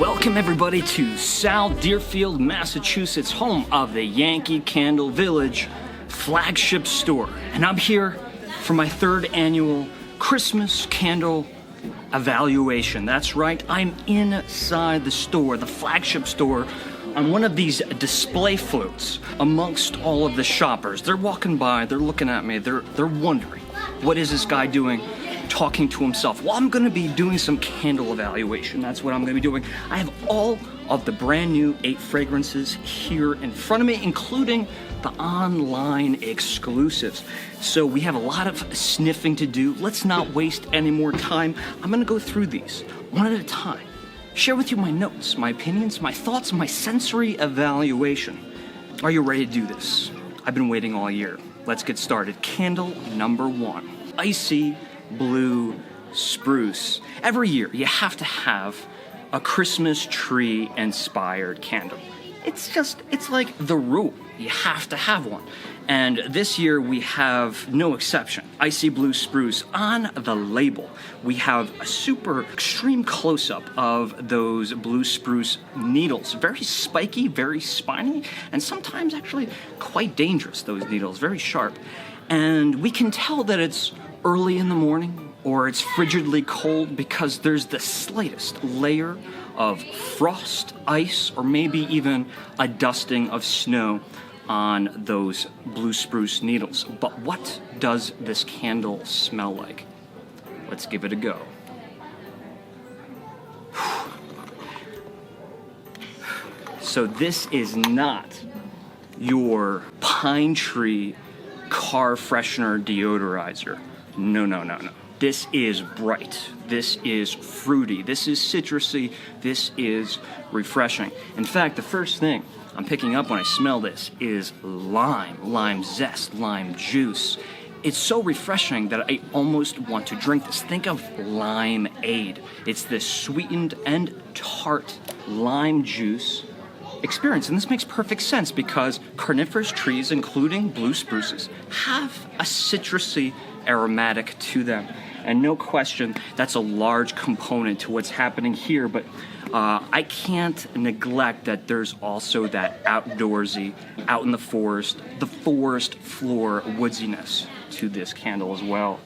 Welcome everybody to South Deerfield, Massachusetts, home of the Yankee Candle Village flagship store. And I'm here for my third annual Christmas candle evaluation. That's right, I'm inside the store, the flagship store, on one of these display floats amongst all of the shoppers. They're walking by, they're looking at me, they're wondering, what is this guy doing? Talking to himself. Well, I'm gonna be doing some candle evaluation. That's what I'm gonna be doing. I have all of the brand new 8 fragrances here in front of me, including the online exclusives. So we have a lot of sniffing to do. Let's not waste any more time. I'm gonna go through these one at a time. Share with you my notes, my opinions, my thoughts, my sensory evaluation. Are you ready to do this? I've been waiting all year. Let's get started. Candle number 1. Icy Blue Spruce. Every year you have to have a Christmas tree inspired candle. It's like the rule. You have to have one. And this year we have no exception. Icy Blue Spruce. On the label, we have a super extreme close-up of those blue spruce needles. Very spiky, very spiny, and sometimes actually quite dangerous, those needles, very sharp. And we can tell that it's early in the morning or it's frigidly cold because there's the slightest layer of frost, ice, or maybe even a dusting of snow on those blue spruce needles. But what does this candle smell like? Let's give it a go. So this is not your pine tree car freshener deodorizer. No. This is bright. This is fruity. This is citrusy. This is refreshing. In fact, the first thing I'm picking up when I smell this is lime zest, lime juice. It's so refreshing that I almost want to drink this. Think of limeade. It's this sweetened and tart lime juice experience. And this makes perfect sense because carnivorous trees, including blue spruces, have a citrusy aromatic to them. And no question, that's a large component to what's happening here, but I can't neglect that there's also that outdoorsy, out in the forest floor woodsiness to this candle as well.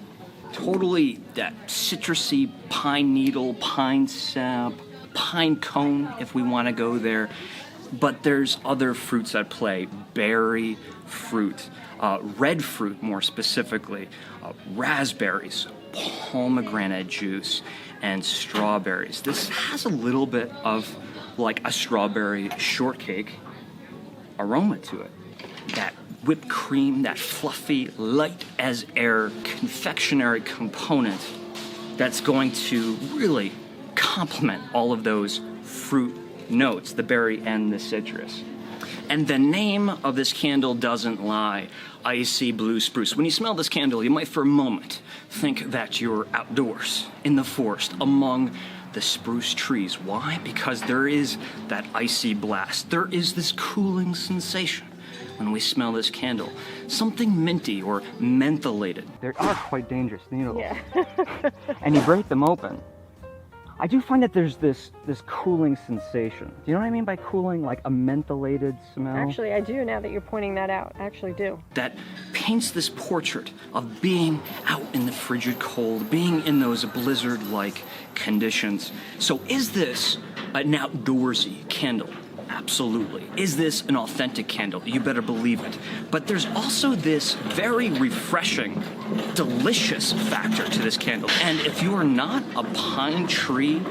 Totally that citrusy pine needle, pine sap, pine cone if we want to go there. But there's other fruits at play. Berry fruit, red fruit more specifically, raspberries, pomegranate juice, and strawberries. This has a little bit of like a strawberry shortcake aroma to it. That whipped cream, that fluffy, light as air confectionery component that's going to really complement all of those fruit notes, the berry and the citrus. And the name of this candle doesn't lie. Icy Blue Spruce. When you smell this candle, you might for a moment think that you're outdoors in the forest among the spruce trees. Why? Because there is that icy blast. There is this cooling sensation when we smell this candle. Something minty or mentholated. They are quite dangerous needles. Yeah. And you break them open. I do find that there's this cooling sensation. Do you know what I mean by cooling? Like a mentholated smell? Actually, I do now that you're pointing that out. I actually do. That paints this portrait of being out in the frigid cold, being in those blizzard-like conditions. So is this an outdoorsy candle? Absolutely. Is this an authentic candle? You better believe it. But there's also this very refreshing, delicious factor to this candle. And if you are not a pine tree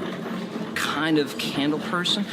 kind of candle person,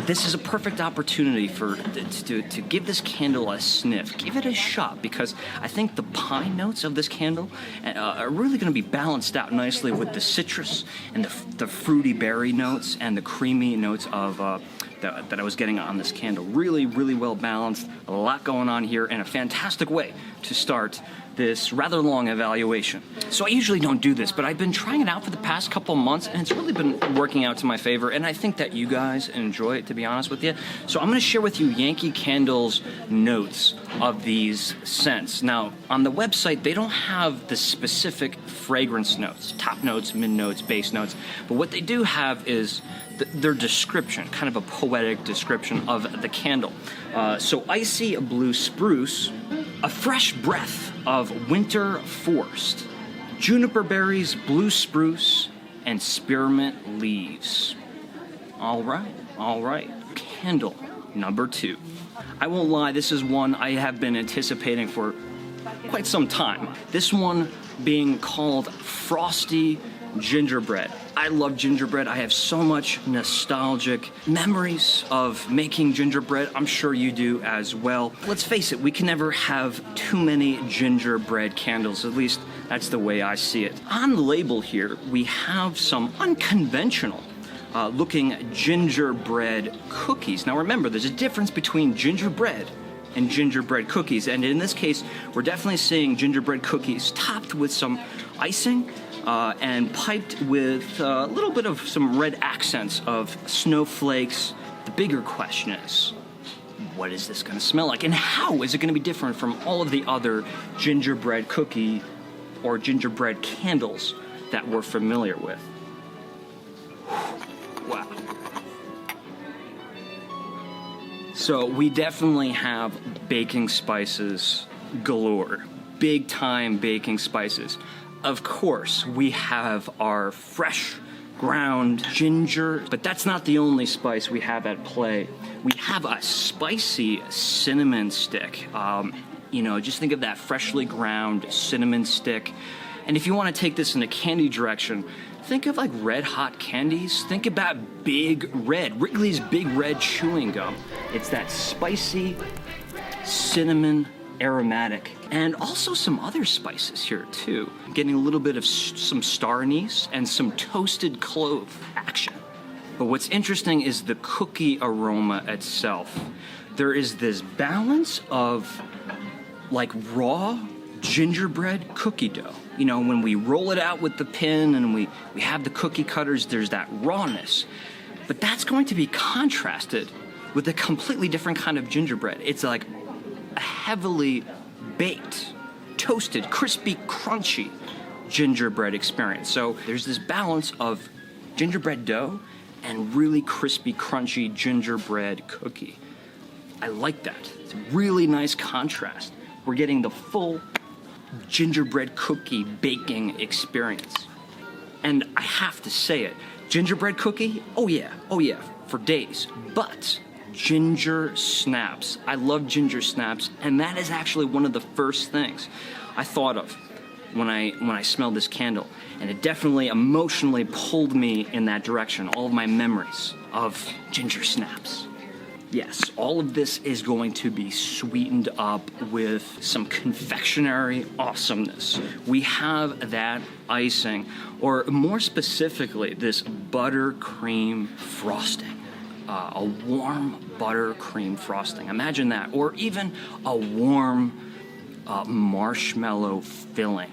this is a perfect opportunity to give this candle a sniff. Give it a shot, because I think the pine notes of this candle are really going to be balanced out nicely with the citrus and the fruity berry notes and the creamy notes of that I was getting on this candle. Really, really well balanced. A lot going on here, and a fantastic way to start this rather long evaluation. So I usually don't do this, but I've been trying it out for the past couple months, and it's really been working out to my favor, and I think that you guys enjoy it, to be honest with you. So I'm going to share with you Yankee Candle's notes of these scents. Now, on the website, they don't have the specific fragrance notes, top notes, mid notes, base notes, but what they do have is their description, kind of a poetic description of the candle. So icy blue spruce, a fresh breath of winter forest, juniper berries, blue spruce, and spearmint leaves. All right. Candle number 2. I won't lie, this is one I have been anticipating for quite some time. This one being called Frosty Gingerbread. I love gingerbread. I have so much nostalgic memories of making gingerbread. I'm sure you do as well. Let's face it, we can never have too many gingerbread candles. At least that's the way I see it. On the label here, we have some unconventional looking gingerbread cookies. Now remember, there's a difference between gingerbread and gingerbread cookies, and in this case, we're definitely seeing gingerbread cookies topped with some icing and piped with a little bit of some red accents of snowflakes. The bigger question is, what is this going to smell like, and how is it going to be different from all of the other gingerbread cookie or gingerbread candles that we're familiar with? Wow. So we definitely have baking spices galore. Big time baking spices. Of course, we have our fresh ground ginger, but that's not the only spice we have at play. We have a spicy cinnamon stick. Just think of that freshly ground cinnamon stick. And if you want to take this in a candy direction, think of like Red Hot candies. Think about Big Red, Wrigley's Big Red chewing gum. It's that spicy cinnamon aromatic, and also some other spices here too. Getting a little bit of some star anise and some toasted clove action. But what's interesting is the cookie aroma itself. There is this balance of like raw gingerbread cookie dough. You know, when we roll it out with the pin and we have the cookie cutters, there's that rawness. But that's going to be contrasted with a completely different kind of gingerbread. It's like a heavily baked, toasted, crispy, crunchy gingerbread experience. So there's this balance of gingerbread dough and really crispy, crunchy gingerbread cookie. I like that. It's a really nice contrast. We're getting the full gingerbread cookie baking experience. And I have to say it, gingerbread cookie, oh yeah, for days. But ginger snaps. I love ginger snaps, and that is actually one of the first things I thought of when I smelled this candle. And it definitely emotionally pulled me in that direction, all of my memories of ginger snaps. Yes, all of this is going to be sweetened up with some confectionery awesomeness. We have that icing, or more specifically, this buttercream frosting. A warm buttercream frosting. Imagine that. Or even a warm marshmallow filling.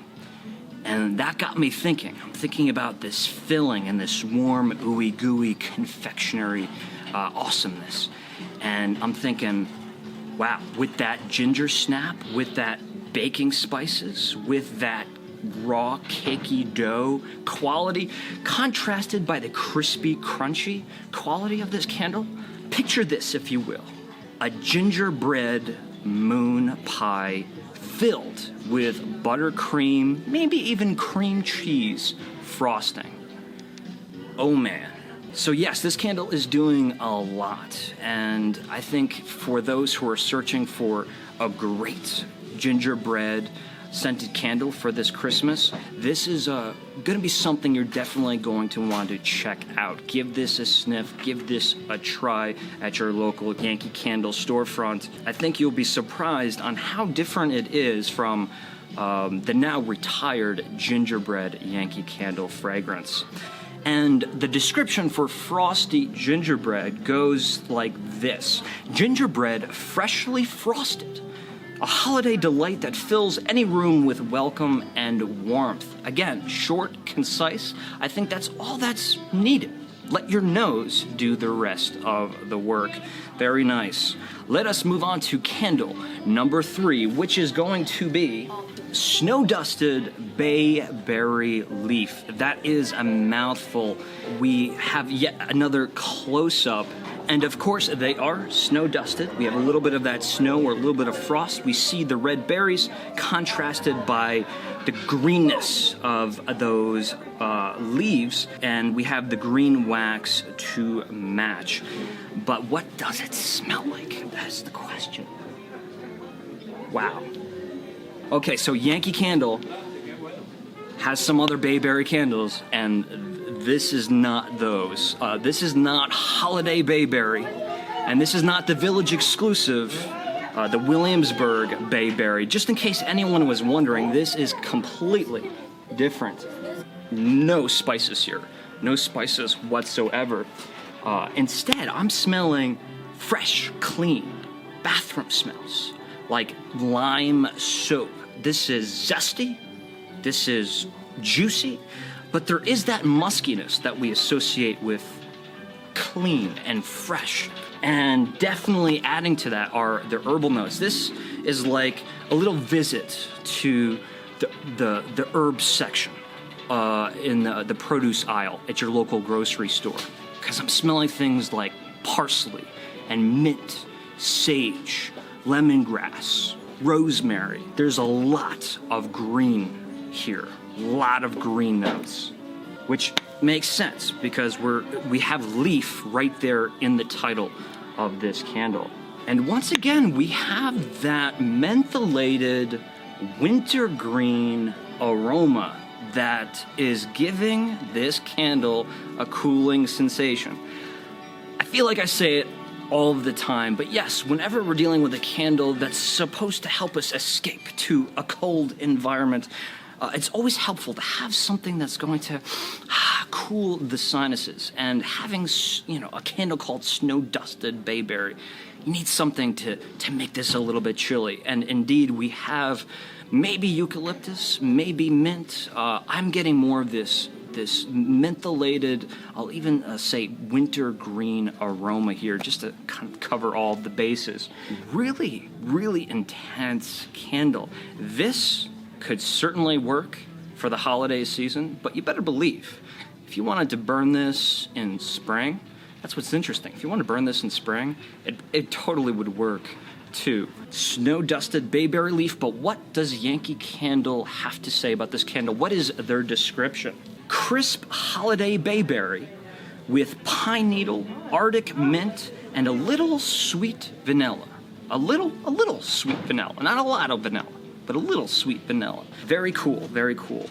And that got me thinking. I'm thinking about this filling and this warm, ooey gooey confectionery awesomeness. And I'm thinking, wow, with that ginger snap, with that baking spices, with that raw, cakey dough quality, contrasted by the crispy, crunchy quality of this candle. Picture this, if you will. A gingerbread moon pie filled with buttercream, maybe even cream cheese frosting. Oh man. So yes, this candle is doing a lot, and I think for those who are searching for a great gingerbread scented candle for this Christmas, this is going to be something you're definitely going to want to check out. Give this a sniff, give this a try at your local Yankee Candle storefront. I think you'll be surprised on how different it is from the now retired gingerbread Yankee Candle fragrance. And the description for Frosty Gingerbread goes like this. Gingerbread freshly frosted, A holiday delight that fills any room with welcome and warmth. Again, short, concise. I think that's all that's needed. Let your nose do the rest of the work. Very nice. Let us move on to candle number 3, which is going to be snow-dusted bayberry leaf. That is a mouthful. We have yet another close-up. And of course, they are snow-dusted. We have a little bit of that snow or a little bit of frost. We see the red berries contrasted by the greenness of those leaves, and we have the green wax to match. But what does it smell like? That's the question. Wow. Okay, so Yankee Candle has some other bayberry candles, and this is not those. This is not Holiday Bayberry, and this is not the Village exclusive, the Williamsburg Bayberry. Just in case anyone was wondering, this is completely different. No spices here. No spices whatsoever. Instead, I'm smelling fresh, clean bathroom smells, like lime soap. This is zesty. This is juicy. But there is that muskiness that we associate with clean and fresh. And definitely adding to that are the herbal notes. This is like a little visit to the herbs section in the produce aisle at your local grocery store. Because I'm smelling things like parsley and mint, sage, lemongrass, rosemary. There's a lot of green here. A lot of green notes, which makes sense because we have leaf right there in the title of this candle. And once again, we have that mentholated wintergreen aroma that is giving this candle a cooling sensation. I feel like I say it all of the time, but yes, whenever we're dealing with a candle that's supposed to help us escape to a cold environment, it's always helpful to have something that's going to cool the sinuses. And having, a candle called Snow-Dusted Bayberry, you need something to make this a little bit chilly. And indeed, we have maybe eucalyptus, maybe mint. I'm getting more of this mentholated, I'll even say wintergreen aroma here, just to kind of cover all the bases. Really, really intense candle. This could certainly work for the holiday season, but you better believe, if you wanted to burn this in spring, that's what's interesting. If you want to burn this in spring, it totally would work too. Snow-dusted bayberry leaf, but what does Yankee Candle have to say about this candle? What is their description? Crisp holiday bayberry with pine needle, Arctic mint, and a little sweet vanilla. A little sweet vanilla, not a lot of vanilla, but a little sweet vanilla. Very cool, very cool.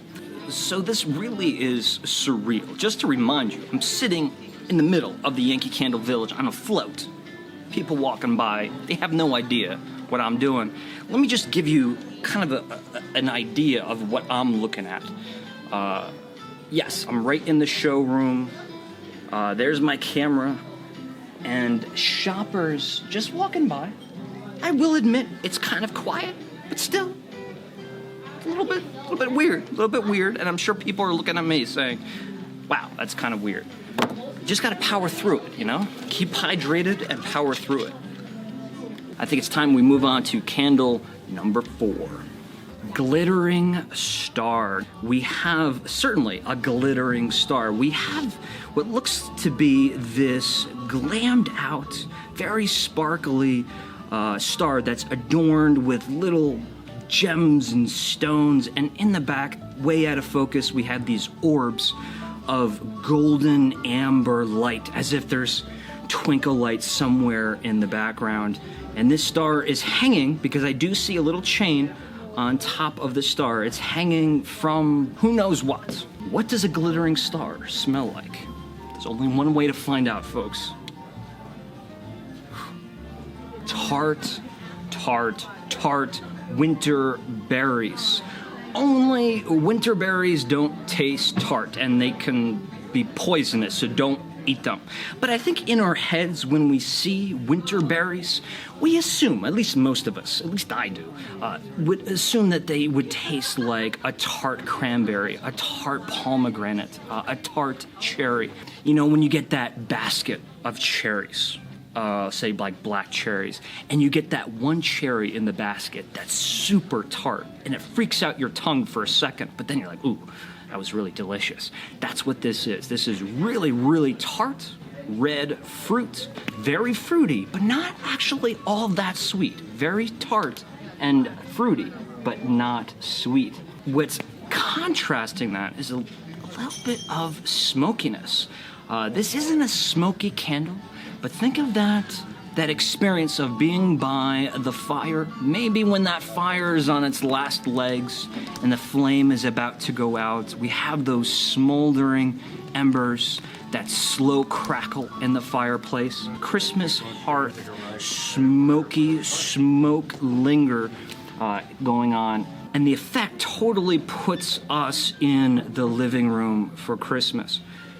So this really is surreal. Just to remind you, I'm sitting in the middle of the Yankee Candle Village on a float. People walking by, they have no idea what I'm doing. Let me just give you kind of an idea of what I'm looking at. Yes, I'm right in the showroom. There's my camera. And shoppers just walking by. I will admit, it's kind of quiet, but still, a little bit weird, and I'm sure people are looking at me saying, wow, that's kind of weird. You just gotta power through it, Keep hydrated and power through it. I think it's time we move on to candle number 4. Glittering star. We have certainly a glittering star. We have what looks to be this glammed out, very sparkly star that's adorned with little gems and stones, and in the back, way out of focus, we have these orbs of golden amber light, as if there's twinkle lights somewhere in the background. And this star is hanging, because I do see a little chain on top of the star. It's hanging from who knows what. What does a glittering star smell like? There's only one way to find out, folks. Tart, tart, tart winter berries. Only winter berries don't taste tart, and they can be poisonous, so don't eat them. But I think in our heads, when we see winter berries, we assume, at least most of us, at least I do, would assume that they would taste like a tart cranberry, a tart pomegranate, a tart cherry. You know, when you get that basket of cherries, say like black cherries, and you get that one cherry in the basket that's super tart, and it freaks out your tongue for a second, but then you're like, ooh, that was really delicious. That's what this is. This is really, really tart, red fruit, very fruity, but not actually all that sweet. Very tart and fruity, but not sweet. What's contrasting that is a little bit of smokiness. This isn't a smoky candle, but think of that experience of being by the fire, maybe when that fire is on its last legs and the flame is about to go out. We have those smoldering embers, that slow crackle in the fireplace, Christmas hearth, smoky smoke linger going on. And the effect totally puts us in the living room for Christmas.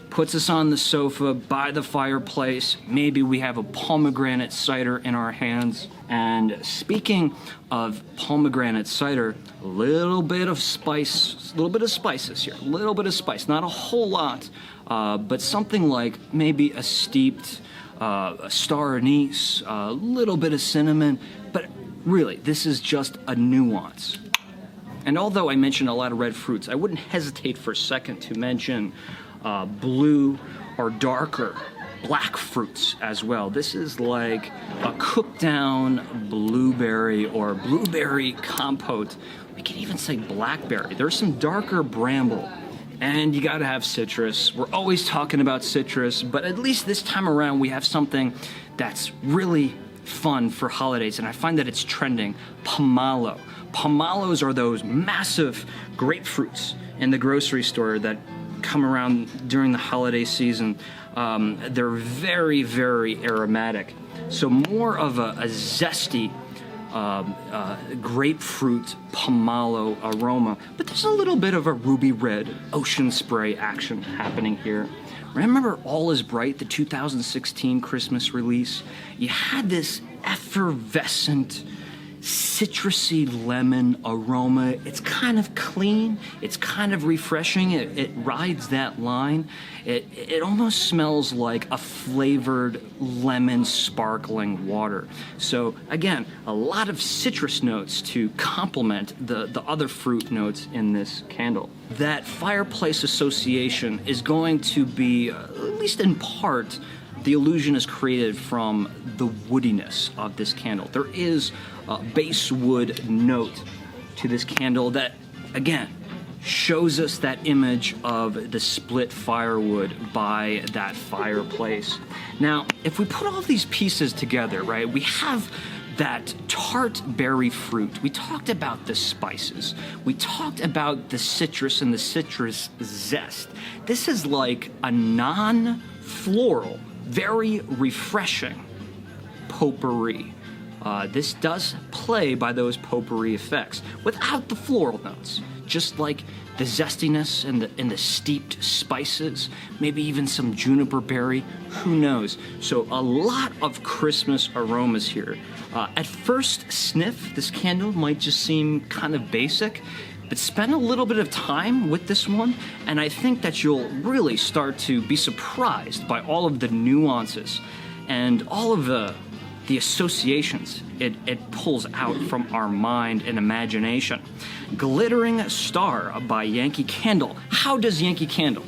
Puts us on the sofa by the fireplace. Maybe we have a pomegranate cider in our hands. And speaking of pomegranate cider, a little bit of spices here. A little bit of spice, not a whole lot, but something like maybe a steeped star anise, a little bit of cinnamon. But really, this is just a nuance. And although I mentioned a lot of red fruits, I wouldn't hesitate for a second to mention blue or darker black fruits as well. This is like a cooked down blueberry or blueberry compote. We could even say blackberry. There's some darker bramble. And you gotta have citrus. We're always talking about citrus, but at least this time around we have something that's really fun for holidays, and I find that it's trending. Pomelo. Pomelos are those massive grapefruits in the grocery store that come around during the holiday season. They're very, very aromatic. So more of a zesty grapefruit pomelo aroma, but there's a little bit of a ruby red ocean spray action happening here. Remember All Is Bright, the 2016 Christmas release? You had this effervescent, citrusy lemon aroma. It's kind of clean. It's kind of refreshing. It rides that line. It almost smells like a flavored lemon sparkling water. So again, a lot of citrus notes to complement the other fruit notes in this candle. That fireplace association is going to be, at least in part, the illusion is created from the woodiness of this candle. There is a base wood note to this candle that, again, shows us that image of the split firewood by that fireplace. Now, if we put all these pieces together, right, we have that tart berry fruit. We talked about the spices. We talked about the citrus and the citrus zest. This is like a non-floral, very refreshing potpourri. This does play by those potpourri effects without the floral notes, just like the zestiness and the steeped spices, maybe even some juniper berry, who knows. So a lot of Christmas aromas here. At first sniff, this candle might just seem kind of basic, but spend a little bit of time with this one, and I think that you'll really start to be surprised by all of the nuances and all of the associations it pulls out from our mind and imagination. Glittering Star by Yankee Candle. How does Yankee Candle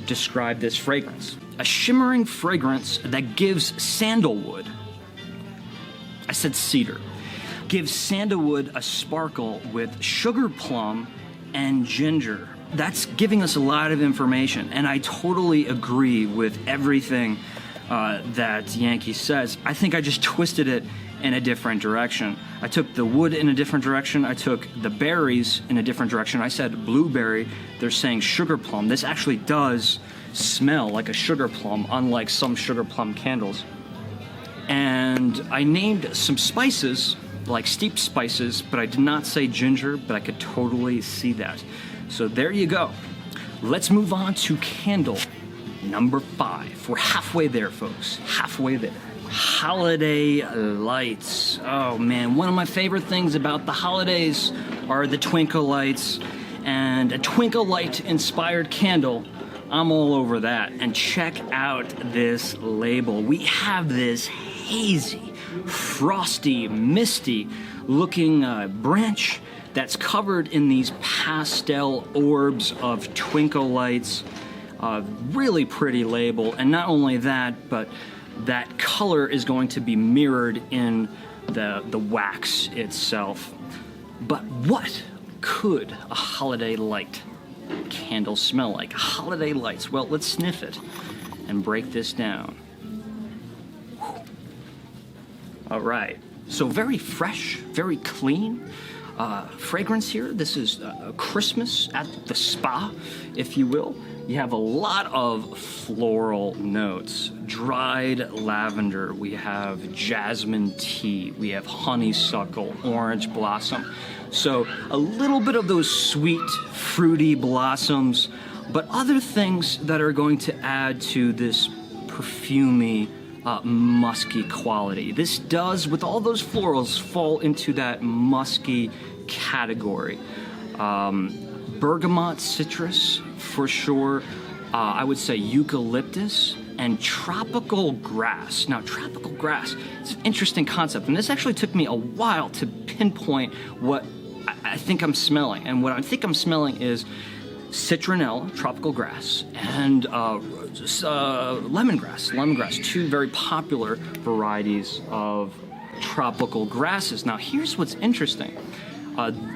describe this fragrance? A shimmering fragrance that gives sandalwood, I said cedar, gives sandalwood a sparkle with sugar plum and ginger. That's giving us a lot of information, and I totally agree with everything that Yankee says. I think I just twisted it in a different direction. I took the wood in a different direction. I took the berries in a different direction. I said blueberry. They're saying sugar plum. This actually does smell like a sugar plum, unlike some sugar plum candles. And I named some spices, like steeped spices, but I did not say ginger, but I could totally see that. So there you go. Let's move on to candle Number 5. We're halfway there, folks. Halfway there. Holiday lights. Oh man, one of my favorite things about the holidays are the twinkle lights, and a twinkle light inspired candle. I'm all over that. And check out this label. We have this hazy, frosty, misty looking branch that's covered in these pastel orbs of twinkle lights. Really pretty label, and not only that, but that color is going to be mirrored in the wax itself. But what could a holiday light candle smell like? Holiday lights. Well, let's sniff it and break this down. All right. So very fresh, very clean fragrance here. This is Christmas at the spa, if you will. You have a lot of floral notes. Dried lavender, we have jasmine tea, we have honeysuckle, orange blossom. So a little bit of those sweet, fruity blossoms, but other things that are going to add to this perfumey, musky quality. This does, with all those florals, fall into that musky category. Bergamot citrus, for sure. I would say eucalyptus and tropical grass. Now, tropical grass, it's an interesting concept, and this actually took me a while to pinpoint what I think I'm smelling. And what I think I'm smelling is citronella, tropical grass, and lemongrass, two very popular varieties of tropical grasses. Now, here's what's interesting.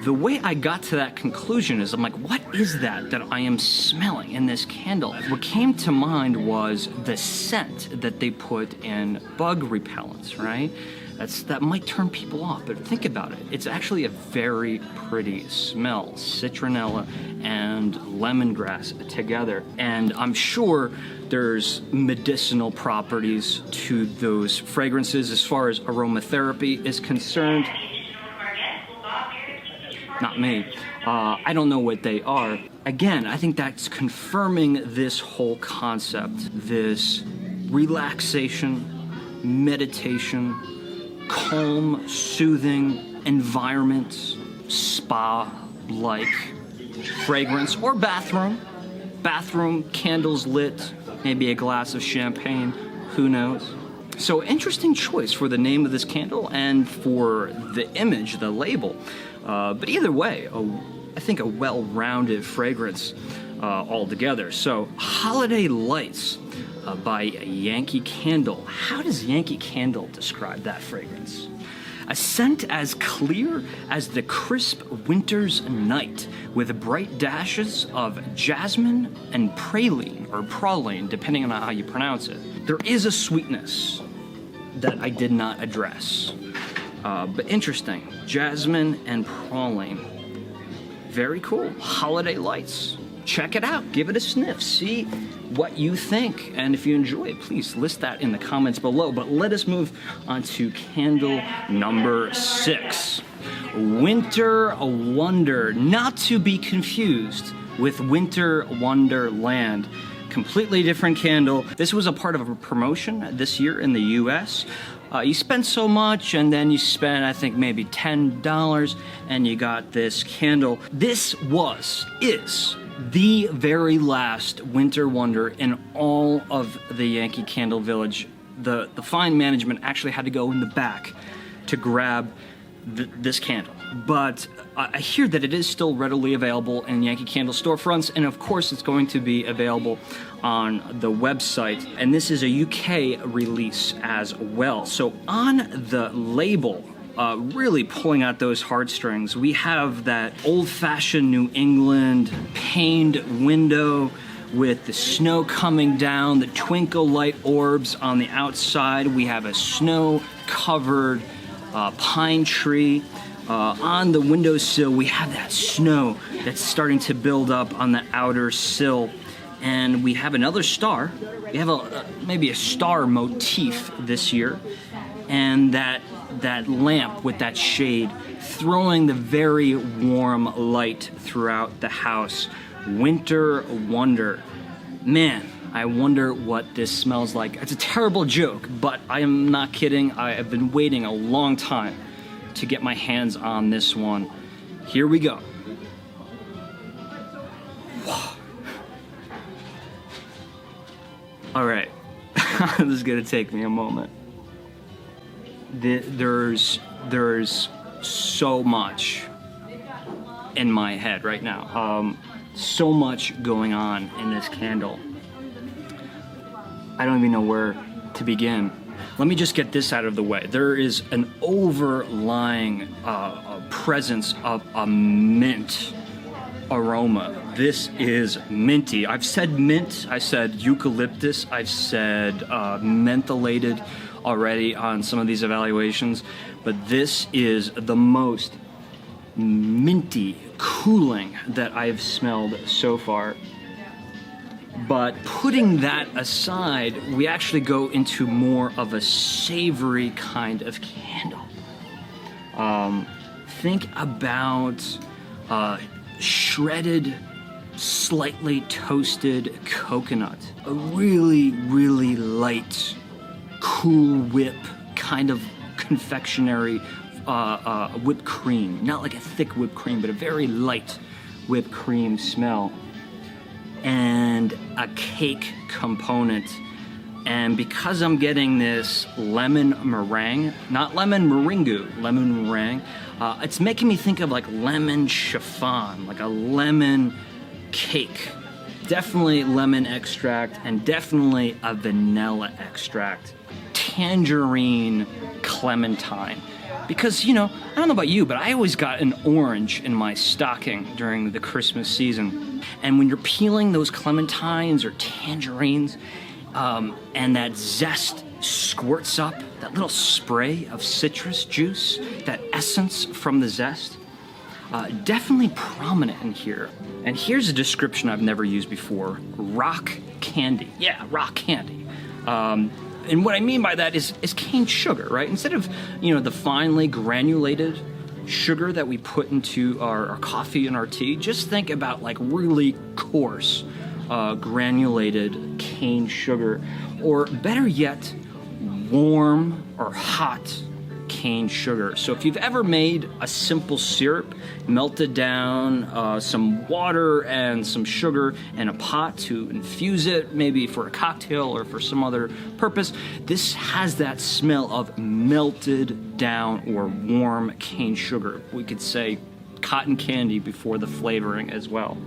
The way I got to that conclusion is I'm like, what is that I am smelling in this candle? What came to mind was the scent that they put in bug repellents, right? That might turn people off, but think about it. It's actually a very pretty smell, citronella and lemongrass together. And I'm sure there's medicinal properties to those fragrances as far as aromatherapy is concerned. Not me. I don't know what they are. Again, I think that's confirming this whole concept, this relaxation, meditation, calm, soothing environment, spa-like fragrance, or bathroom, candles lit, maybe a glass of champagne, who knows. So interesting choice for the name of this candle and for the image, the label. But either way, I think a well-rounded fragrance altogether. So Holiday Lights by Yankee Candle. How does Yankee Candle describe that fragrance? A scent as clear as the crisp winter's night, with bright dashes of jasmine and praline, depending on how you pronounce it. There is a sweetness that I did not address. But interesting. Jasmine and praline. Very cool. Holiday Lights. Check it out. Give it a sniff. See what you think. And if you enjoy it, please list that in the comments below. But let us move on to candle number 6. Winter Wonder. Not to be confused with Winter Wonderland. Completely different candle. This was a part of a promotion this year in the US. You spend so much, and then you spend, I think, maybe $10, and you got this candle. This is the very last Winter Wonder in all of the Yankee Candle Village. The fine management actually had to go in the back to grab this candle. But I hear that it is still readily available in Yankee Candle storefronts, and of course it's going to be available on the website. And this is a UK release as well. So on the label, really pulling out those heartstrings, we have that old-fashioned New England paned window with the snow coming down, the twinkle light orbs on the outside. We have a snow-covered pine tree. On the windowsill, we have that snow that's starting to build up on the outer sill. And we have another star. We have maybe a star motif this year. And that lamp with that shade throwing the very warm light throughout the house. Winter Wonder. Man, I wonder what this smells like. It's a terrible joke, but I am not kidding. I have been waiting a long time to get my hands on this one. Here we go. Whoa. All right, this is gonna take me a moment. There's so much in my head right now. So much going on in this candle. I don't even know where to begin. Let me just get this out of the way. There is an overlying presence of a mint aroma. This is minty. I've said mint, I said eucalyptus, I've said mentholated already on some of these evaluations, but this is the most minty, cooling that I've smelled so far. But putting that aside, we actually go into more of a savory kind of candle. Think about shredded, slightly toasted coconut. A really, really light, cool whip, kind of confectionery whipped cream. Not like a thick whipped cream, but a very light whipped cream smell. And a cake component. And because I'm getting this lemon meringue, not lemon meringue, lemon meringue, it's making me think of like lemon chiffon, like a lemon cake. Definitely lemon extract and definitely a vanilla extract. Tangerine clementine. Because, you know, I don't know about you, but I always got an orange in my stocking during the Christmas season. And when you're peeling those clementines or tangerines, and that zest squirts up, that little spray of citrus juice, that essence from the zest, definitely prominent in here. And here's a description I've never used before: rock candy. Yeah, rock candy. And what I mean by that is cane sugar, right? Instead of, you know, the finely granulated sugar that we put into our coffee and our tea, just think about like really coarse granulated cane sugar, or better yet, warm or hot cane sugar. So if you've ever made a simple syrup, melted down some water and some sugar in a pot to infuse it, maybe for a cocktail or for some other purpose, this has that smell of melted down or warm cane sugar. We could say cotton candy before the flavoring as well.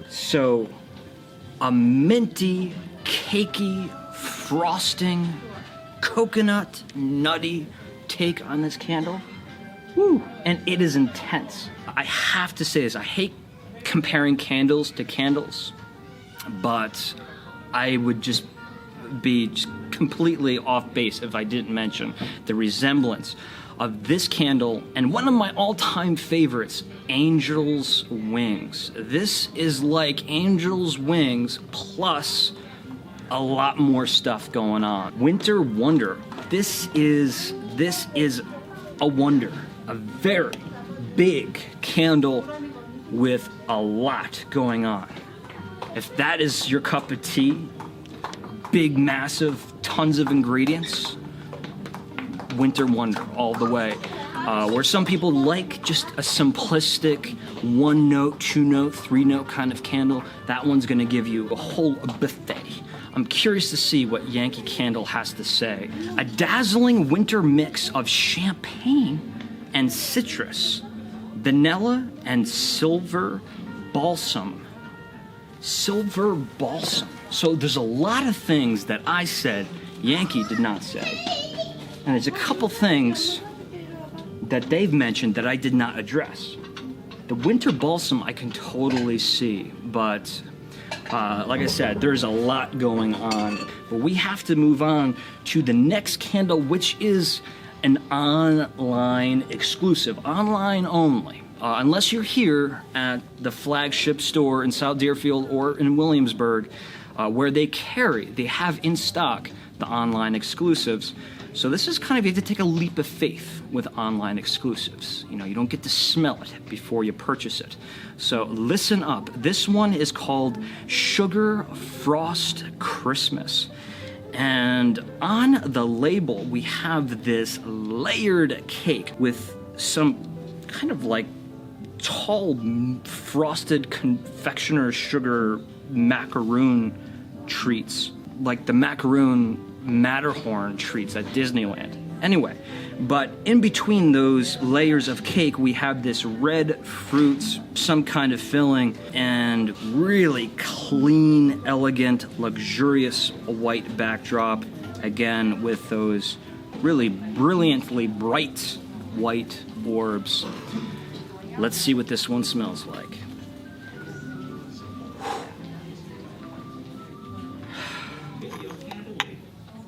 So a minty, cakey, frosting, coconut, nutty take on this candle. Woo! And it is intense. I have to say this, I hate comparing candles to candles, but I would just be completely off base if I didn't mention the resemblance of this candle and one of my all-time favorites, Angel's Wings. This is like Angel's Wings plus a lot more stuff going on. Winter Wonder. This is a wonder. A very big candle with a lot going on. If that is your cup of tea, big, massive, tons of ingredients, Winter Wonder all the way. Where some people like just a simplistic 1-note, 2-note, 3-note kind of candle, that one's gonna give you a whole buffet. I'm curious to see what Yankee Candle has to say. A dazzling winter mix of champagne and citrus, vanilla and silver balsam. Silver balsam. So there's a lot of things that I said Yankee did not say. And there's a couple things that they've mentioned that I did not address. The winter balsam I can totally see, but like I said, there's a lot going on. But we have to move on to the next candle, which is an online exclusive, online only. Unless you're here at the flagship store in South Deerfield or in Williamsburg, where they have in stock the online exclusives. So this is kind of, you have to take a leap of faith with online exclusives. You know, you don't get to smell it before you purchase it. So listen up. This one is called Sugar Frost Christmas. And on the label, we have this layered cake with some kind of like tall frosted confectioner sugar macaroon treats, like the macaroon Matterhorn treats at Disneyland. Anyway, but in between those layers of cake, we have this red fruits, some kind of filling, and really clean, elegant, luxurious white backdrop, again with those really brilliantly bright white orbs. Let's see what this one smells like.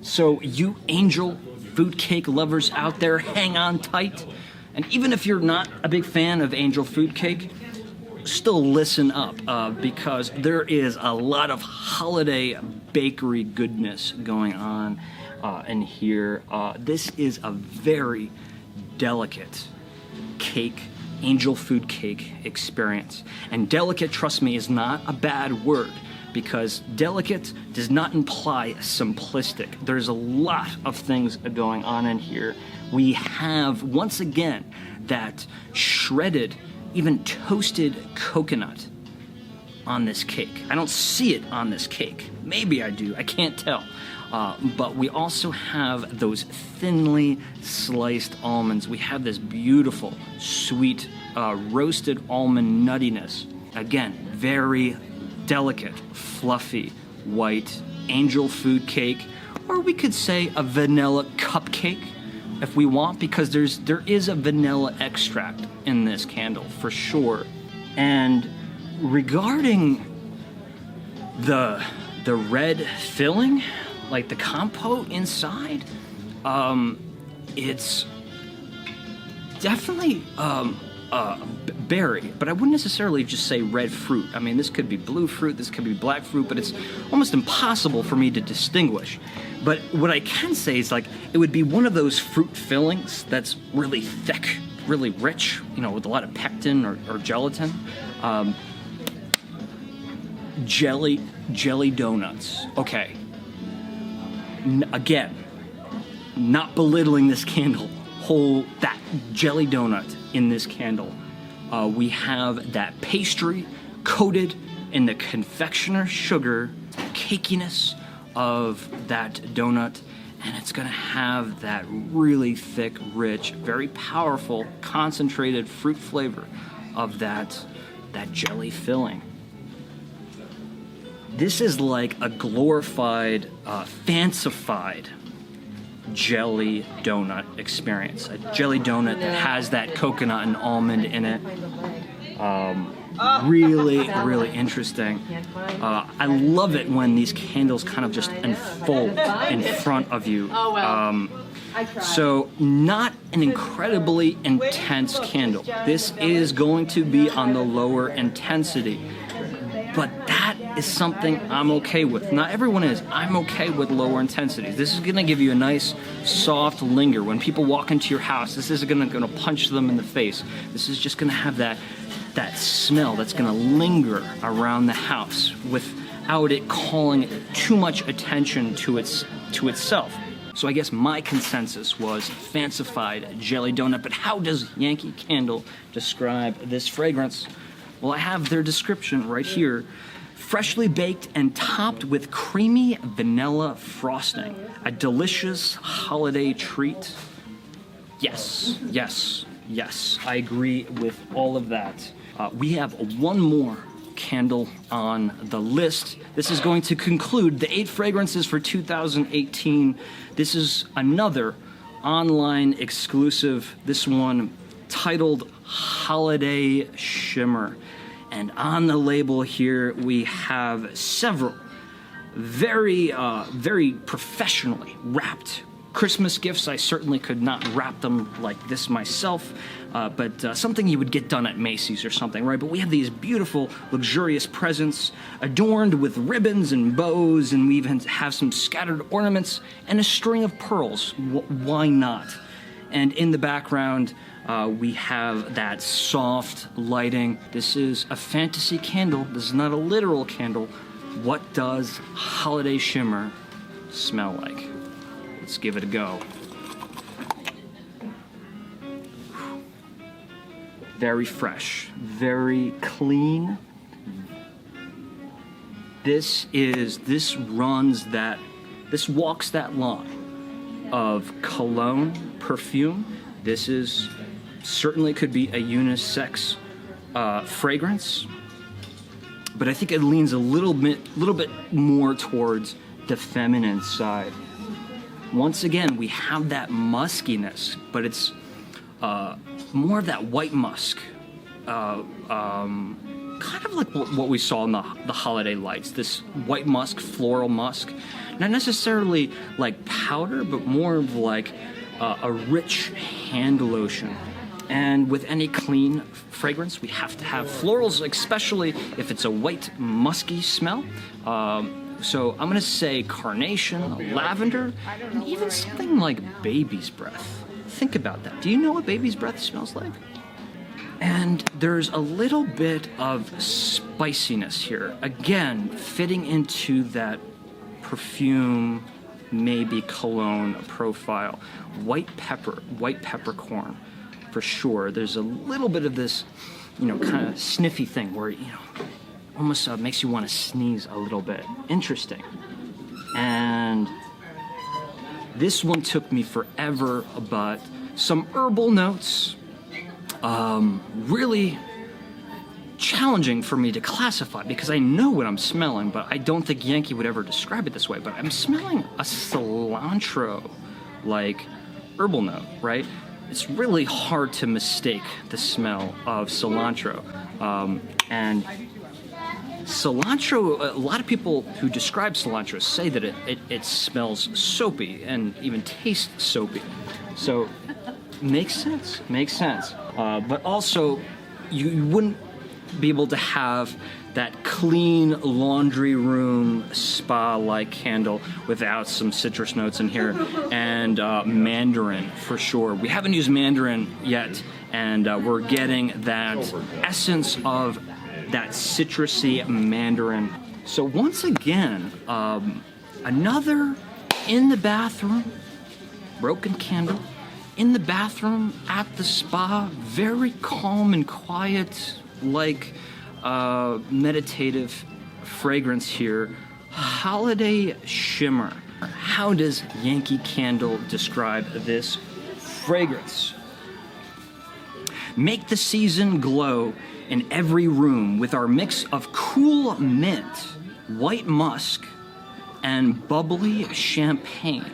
So you angel food cake lovers out there, hang on tight. And even if you're not a big fan of angel food cake, still listen up because there is a lot of holiday bakery goodness going on in here. This is a very delicate cake, angel food cake experience. And delicate, trust me, is not a bad word, because delicate does not imply simplistic. There's a lot of things going on in here. We have, once again, that shredded, even toasted coconut on this cake. I don't see it on this cake. Maybe I do, I can't tell. But we also have those thinly sliced almonds. We have this beautiful, sweet, roasted almond nuttiness. Again, very delicate, fluffy, white angel food cake, or we could say a vanilla cupcake if we want, because there is a vanilla extract in this candle for sure. And regarding the red filling, like the compote inside, it's definitely berry, but I wouldn't necessarily just say red fruit. I mean, this could be blue fruit, this could be black fruit, but it's almost impossible for me to distinguish. But what I can say is, like, it would be one of those fruit fillings that's really thick, really rich, you know, with a lot of pectin or gelatin. Jelly donuts. Okay. Again, not belittling this candle. That jelly donut in this candle. We have that pastry coated in the confectioner sugar, cakiness of that donut, and it's gonna have that really thick, rich, very powerful, concentrated fruit flavor of that jelly filling. This is like a glorified, fancified jelly donut experience. A jelly donut that has that coconut and almond in it. Really interesting. I love it when these candles kind of just unfold in front of you. So not an incredibly intense candle. This is going to be on the lower intensity, but that is something I'm okay with. Not everyone is. I'm okay with lower intensities. This is gonna give you a nice, soft linger. When people walk into your house, this isn't gonna punch them in the face. This is just gonna have that smell that's gonna linger around the house without it calling too much attention to itself. So I guess my consensus was fancified jelly donut, but how does Yankee Candle describe this fragrance? Well, I have their description right here. Freshly baked and topped with creamy vanilla frosting. A delicious holiday treat. Yes, I agree with all of that. We have one more candle on the list. This is going to conclude the 8 fragrances for 2018. This is another online exclusive. This one titled Holiday Shimmer. And on the label here, we have several very professionally wrapped Christmas gifts. I certainly could not wrap them like this myself, but something you would get done at Macy's or something, right? But we have these beautiful, luxurious presents adorned with ribbons and bows, and we even have some scattered ornaments and a string of pearls. Why not? And in the background, we have that soft lighting. This is a fantasy candle. This is not a literal candle. What does holiday shimmer smell like? Let's give it a go. Very fresh, very clean. This walks that line of cologne, perfume. This is certainly could be a unisex fragrance, but I think it leans a little bit more towards the feminine side. Once again, we have that muskiness, but it's more of that white musk, kind of like what we saw in the holiday lights. This white musk, floral musk, not necessarily like powder, but more of like a rich hand lotion. And with any clean fragrance, we have to have florals, especially if it's a white, musky smell. So I'm gonna say carnation, lavender, and even something like baby's breath. Think about that. Do you know what baby's breath smells like? And there's a little bit of spiciness here. Again, fitting into that perfume, maybe cologne profile. White peppercorn, for sure. There's a little bit of this, kind of sniffy thing where, almost makes you want to sneeze a little bit. Interesting. And this one took me forever, but some herbal notes, really challenging for me to classify because I know what I'm smelling, but I don't think Yankee would ever describe it this way. But I'm smelling a cilantro like herbal note, right? It's really hard to mistake the smell of cilantro. And cilantro, a lot of people who describe cilantro say that it smells soapy and even tastes soapy. So makes sense. But also, you wouldn't be able to have that clean laundry room spa-like candle without some citrus notes in here, and mandarin for sure. We haven't used mandarin yet, and we're getting that essence of that citrusy mandarin. So once again, another in the bathroom, broken candle, in the bathroom, at the spa, very calm and quiet, like meditative fragrance here. Holiday shimmer. How does Yankee Candle describe this fragrance? Make the season glow in every room with our mix of cool mint, white musk, and bubbly champagne.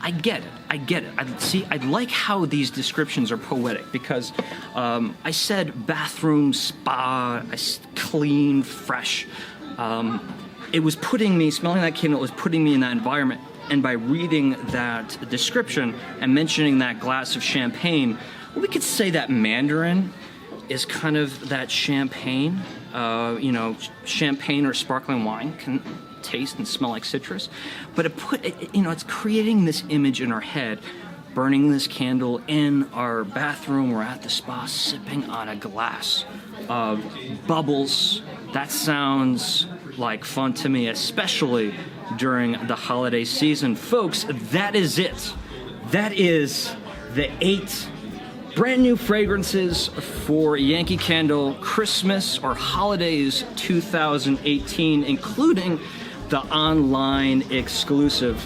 I get it. I like how these descriptions are poetic because I said bathroom, spa, clean, fresh. It was putting me, smelling that candle was putting me in that environment. And by reading that description and mentioning that glass of champagne, we could say that mandarin is kind of that champagne. Champagne or sparkling wine can taste and smell like citrus, but it's creating this image in our head, burning this candle in our bathroom or at the spa, sipping on a glass of bubbles. That sounds like fun to me, especially during the holiday season. Folks, that is it. That is the 8 brand new fragrances for Yankee Candle Christmas or Holidays 2018, including the online exclusive.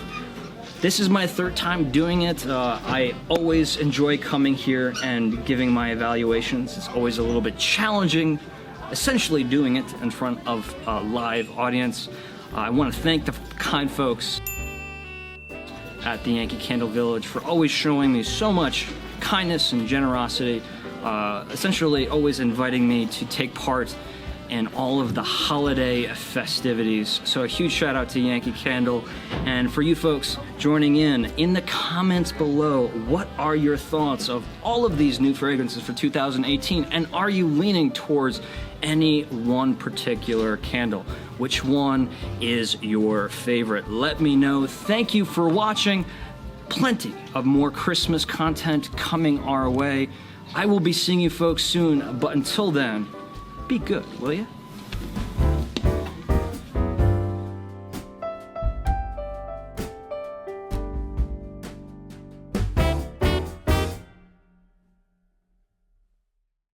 This is my 3rd time doing it. I always enjoy coming here and giving my evaluations. It's always a little bit challenging, essentially doing it in front of a live audience. I want to thank the kind folks at the Yankee Candle Village for always showing me so much kindness and generosity, essentially always inviting me to take part in all of the holiday festivities. So a huge shout out to Yankee Candle. And for you folks joining in the comments below, what are your thoughts of all of these new fragrances for 2018? And are you leaning towards any one particular candle? Which one is your favorite? Let me know. Thank you for watching. Plenty of more Christmas content coming our way. I will be seeing you folks soon, but until then, be good, will you?